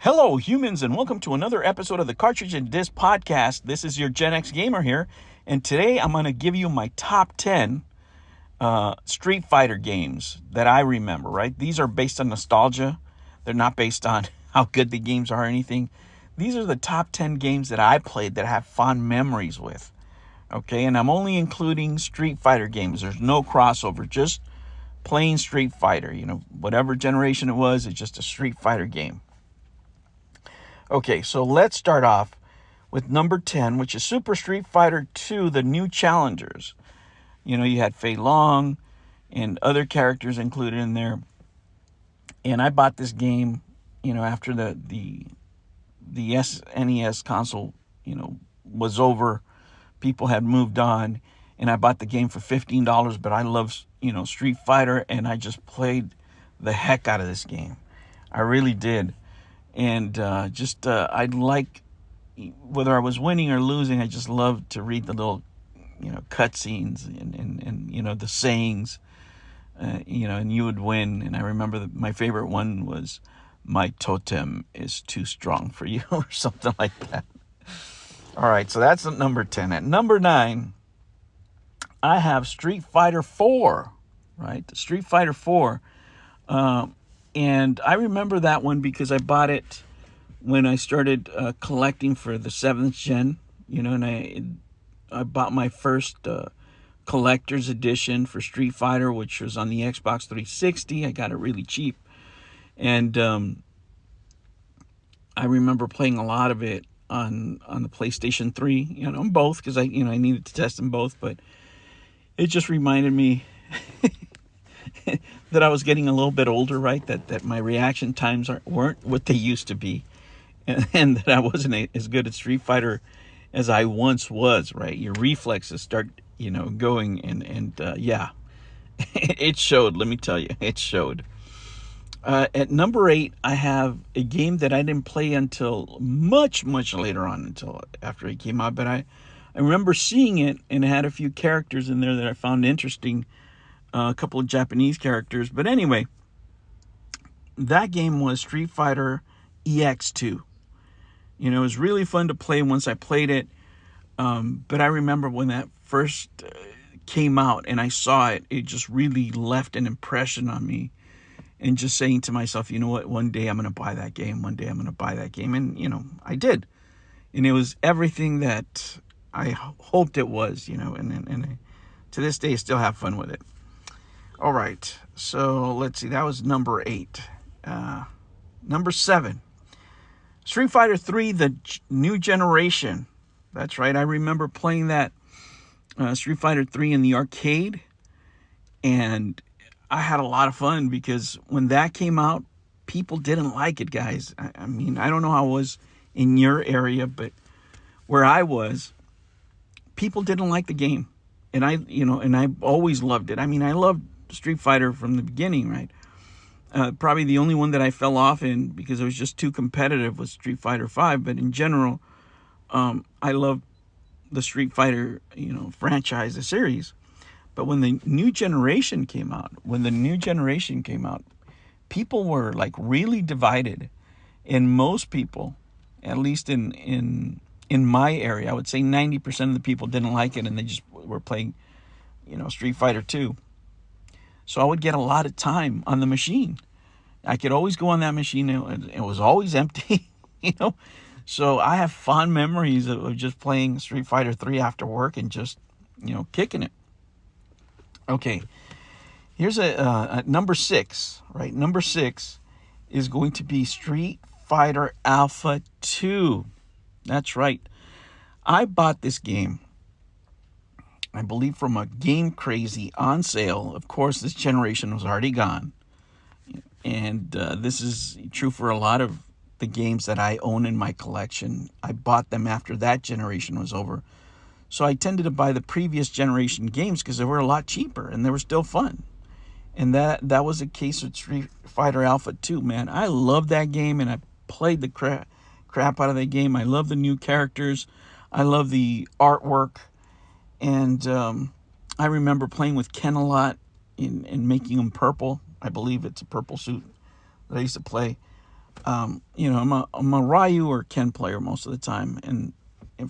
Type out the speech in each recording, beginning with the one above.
Hello, humans, and welcome to another episode of the Cartridge and Disc Podcast. This is your Gen X Gamer here, and today I'm going to give you my top 10 Street Fighter games that I remember, right? These are based on nostalgia. They're not based on how good the games are or anything. These are the top 10 games that I played that I have fond memories with, okay? And I'm only including Street Fighter games. There's no crossover, just plain Street Fighter. You know, whatever generation it was, it's just a Street Fighter game. Okay, so let's start off with number 10, which is Super Street Fighter 2, The New Challengers. You know, you had Fei Long and other characters included in there. And I bought this game, you know, after the SNES console, you know, was over. People had moved on. And I bought the game for $15, but I love, you know, Street Fighter, and I just played the heck out of this game. I really did. And I'd like, whether I was winning or losing, I just loved to read the little, you know, cutscenes and you know, the sayings, you know, and you would win. And I remember my favorite one was, "My totem is too strong for you," or something like that. All right, so that's at number 10. At number 9, I have Street Fighter 4, right? Street Fighter 4. And I remember that one because I bought it when I started collecting for the 7th gen, you know, and I bought my first collector's edition for Street Fighter, which was on the Xbox 360. I got it really cheap. And I remember playing a lot of it on the PlayStation 3, you know, both, because I needed to test them both, but it just reminded me that I was getting a little bit older, right? That my reaction times weren't what they used to be, and that I wasn't as good at Street Fighter as I once was, right? Your reflexes start, you know, going, and yeah, it showed. Let me tell you, it showed. At number 8, I have a game that I didn't play until much later on, until after it came out, but I remember seeing it, and it had a few characters in there that I found interesting. A couple of Japanese characters. But anyway, that game was Street Fighter EX2. You know, it was really fun to play once I played it. But I remember when that first came out and I saw it, it just really left an impression on me. And just saying to myself, you know what, one day I'm going to buy that game. One day I'm going to buy that game. And, you know, I did. And it was everything that I hoped it was, you know. And to this day, I still have fun with it. All right, so let's see. That was number 8. Number 7, Street Fighter 3, The New Generation. That's right. I remember playing that Street Fighter 3 in the arcade, and I had a lot of fun because when that came out, people didn't like it, guys. I mean, I don't know how it was in your area, but where I was, people didn't like the game, and I always loved it. I mean, I loved Street Fighter from the beginning, right? Probably the only one that I fell off in because it was just too competitive was Street Fighter 5. But in general, I love the Street Fighter, you know, franchise, the series. But when the new generation came out, people were like really divided, and most people, at least in my area, I would say 90% of the people didn't like it, and they just were playing, you know, Street Fighter 2. So I would get a lot of time on the machine. I could always go on that machine. It was always empty, you know. So I have fond memories of just playing Street Fighter 3 after work and just, you know, kicking it. Okay, here's a number 6, right? Number 6 is going to be Street Fighter Alpha 2. That's right. I bought this game, I believe, from a Game Crazy on sale. Of course, this generation was already gone. And this is true for a lot of the games that I own in my collection. I bought them after that generation was over. So I tended to buy the previous generation games because they were a lot cheaper and they were still fun. And that was the case with Street Fighter Alpha 2, man. I love that game, and I played the crap out of that game. I love the new characters. I love the artwork. And I remember playing with Ken a lot and making him purple. I believe it's a purple suit that I used to play. I'm a Ryu or Ken player most of the time, and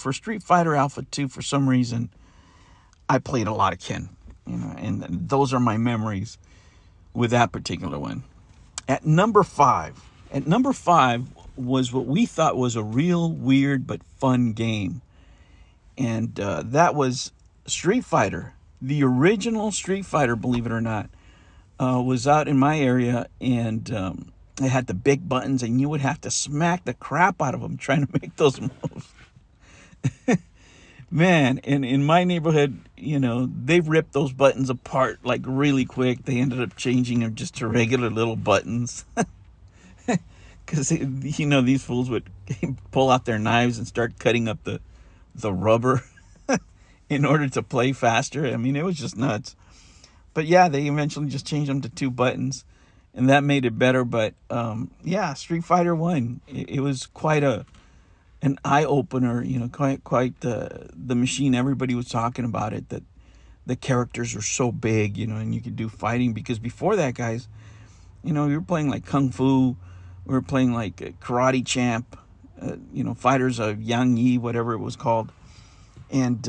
for Street Fighter Alpha 2, for some reason, I played a lot of Ken, and those are my memories with that particular one. At number five was what we thought was a real weird but fun game, and that was Street Fighter. The original Street Fighter, believe it or not, was out in my area, and it had the big buttons, and you would have to smack the crap out of them trying to make those moves. Man, in my neighborhood, they've ripped those buttons apart like really quick. They ended up changing them just to regular little buttons. Because, these fools would pull out their knives and start cutting up the rubber in order to play faster. I mean, it was just nuts. But yeah, they eventually just changed them to 2 buttons, and that made it better. But yeah, Street Fighter 1, it was quite an eye-opener, quite the machine. Everybody was talking about it, that the characters were so big, and you could do fighting. Because before that, guys, we were playing like Kung Fu, we were playing like Karate Champ, Fighters of Yang Yi, whatever it was called. And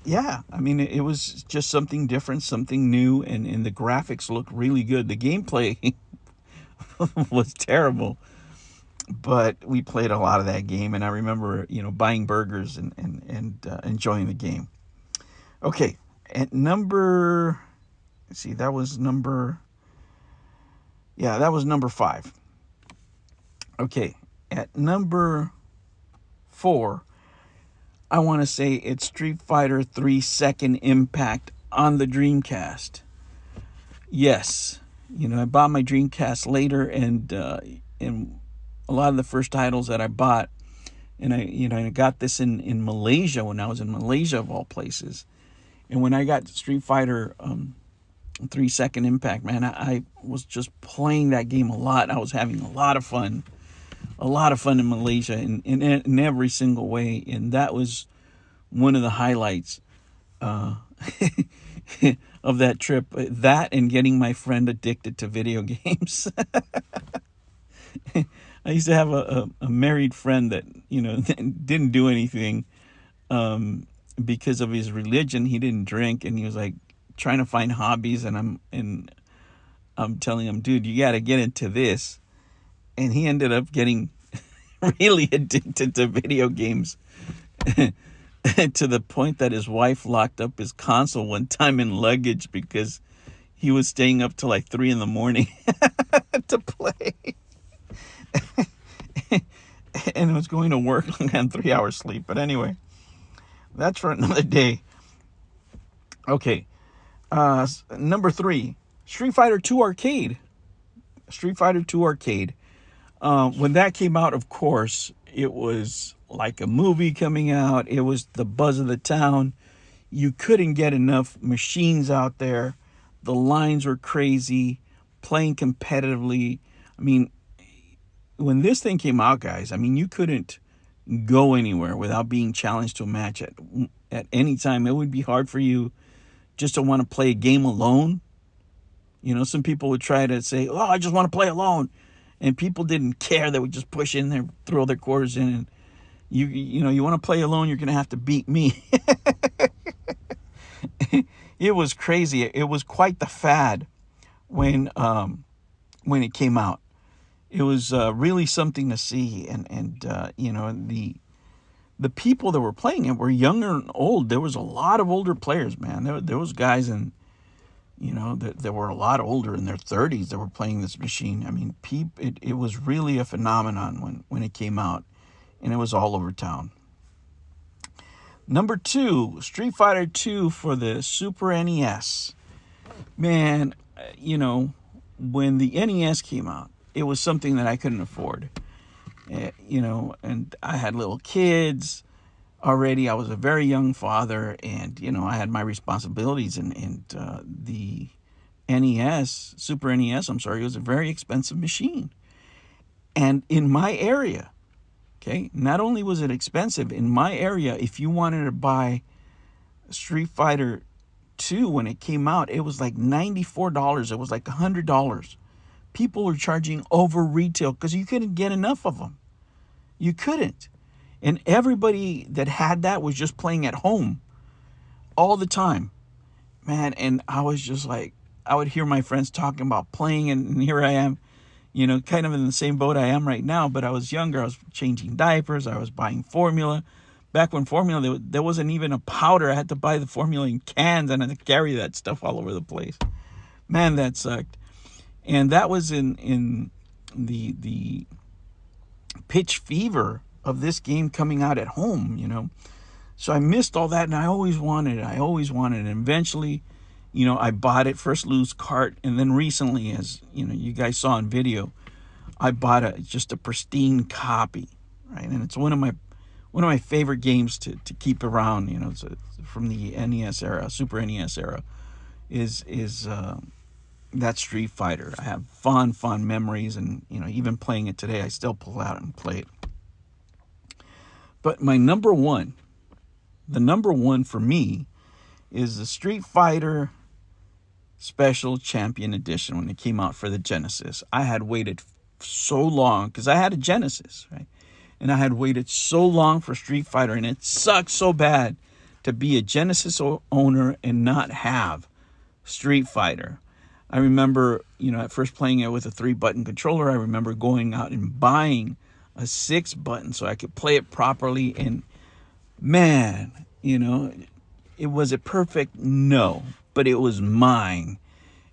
yeah, I mean, it was just something different, something new, and the graphics looked really good. The gameplay was terrible, but we played a lot of that game, and I remember, buying burgers and enjoying the game. Okay, at number, let's see, that was number 5. Okay, at number 4, I want to say it's Street Fighter 3 Second Impact on the Dreamcast. Yes, I bought my Dreamcast later, and a lot of the first titles that I bought, and I got this in Malaysia, when I was in Malaysia of all places. And when I got Street Fighter 3 Second Impact, man, I was just playing that game a lot. I was having a lot of fun in Malaysia in every single way. And that was one of the highlights of that trip. That and getting my friend addicted to video games. I used to have a married friend that, didn't do anything because of his religion. He didn't drink, and he was like trying to find hobbies, and I'm telling him, dude, you got to get into this. And he ended up getting really addicted to video games to the point that his wife locked up his console one time in luggage because he was staying up till like 3 a.m. to play. And was going to work on 3 hours sleep. But anyway, that's for another day. Okay, number 3, Street Fighter 2 Arcade. Street Fighter 2 Arcade. When that came out, of course, it was like a movie coming out. It was the buzz of the town. You couldn't get enough machines out there. The lines were crazy. Playing competitively. I mean, when this thing came out, guys, I mean, you couldn't go anywhere without being challenged to a match at any time. It would be hard for you just to want to play a game alone. Some people would try to say, oh, I just want to play alone. And people didn't care. They would just push in there, throw their quarters in. And you want to play alone, you're going to have to beat me. It was crazy. It was quite the fad when it came out. It was really something to see, and the people that were playing it were younger and old. There was a lot of older players, man. There was guys that were a lot older, in their 30s, that were playing this machine. I mean, it was really a phenomenon when it came out, and it was all over town. Number 2, Street Fighter 2 for the Super NES. Man, when the NES came out, it was something that I couldn't afford. And I had little kids already. I was a very young father, and, I had my responsibilities, and the NES, Super NES, it was a very expensive machine. And in my area, okay, not only was it expensive, in my area, if you wanted to buy Street Fighter 2 when it came out, it was like $94. It was like $100 People were charging over retail because you couldn't get enough of them. You couldn't. And everybody that had that was just playing at home all the time. Man, and I was just like, I would hear my friends talking about playing, and here I am, you know, kind of in the same boat I am right now, but I was younger. I was changing diapers. I was buying formula. Back when formula, there wasn't even a powder. I had to buy the formula in cans, and I had to carry that stuff all over the place. Man, that sucked. And that was in the pitch fever of this game coming out at home, you know. So I missed all that, and I always wanted it. And eventually, you know, I bought it, first loose cart, and then recently, as you know, you guys saw in video, I bought just a pristine copy, right? And it's one of my favorite games to keep around. You know, it's from the NES era, Super NES era, is that Street Fighter. I have fond memories, and you know, even playing it today, I still pull out and play it. But my number one for me is the Street Fighter Special Champion Edition when it came out for the Genesis. I had waited so long because I had a Genesis, right? And I had waited so long for Street Fighter, and it sucks so bad to be a Genesis owner and not have Street Fighter. I remember, you know, at first playing it with a 3-button controller. I remember going out and buying a 6-button so I could play it properly. And man, you know, was it perfect? No, but it was mine.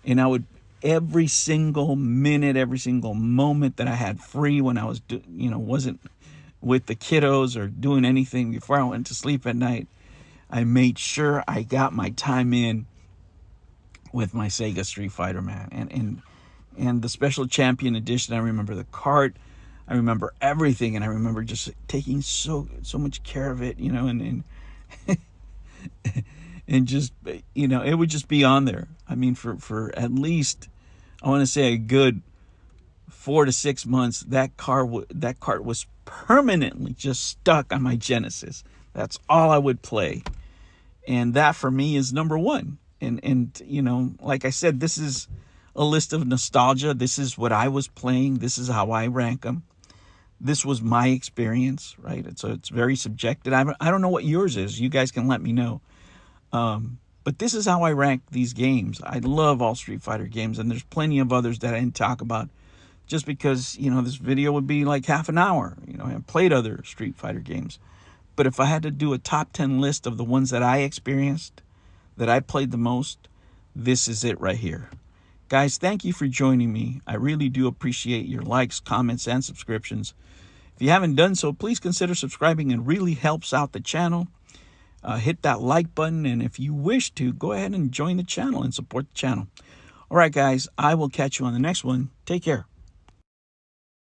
And I would, every single minute, every single moment that I had free when I was, you know, wasn't with the kiddos or doing anything before I went to sleep at night, I made sure I got my time in with my Sega Street Fighter, man. And the Special Champion Edition, I remember the cart, I remember everything, and I remember just taking so much care of it, you know, and and just, you know, it would just be on there. I mean, for at least, I want to say a good 4 to 6 months, that cart was permanently just stuck on my Genesis. That's all I would play, and that for me is number one. And you know, like I said, this is a list of nostalgia. This is what I was playing. This is how I rank them. This was my experience, right? It's very subjective. I don't know what yours is. You guys can let me know. But this is how I rank these games. I love all Street Fighter games, and there's plenty of others that I didn't talk about just because, you know, this video would be like half an hour. You know, I played other Street Fighter games. But if I had to do a top 10 list of the ones that I experienced, that I played the most, this is it right here. Guys, thank you for joining me. I really do appreciate your likes, comments, and subscriptions. If you haven't done so, please consider subscribing. It really helps out the channel. Hit that like button, and if you wish to, go ahead and join the channel and support the channel. All right, guys, I will catch you on the next one. Take care.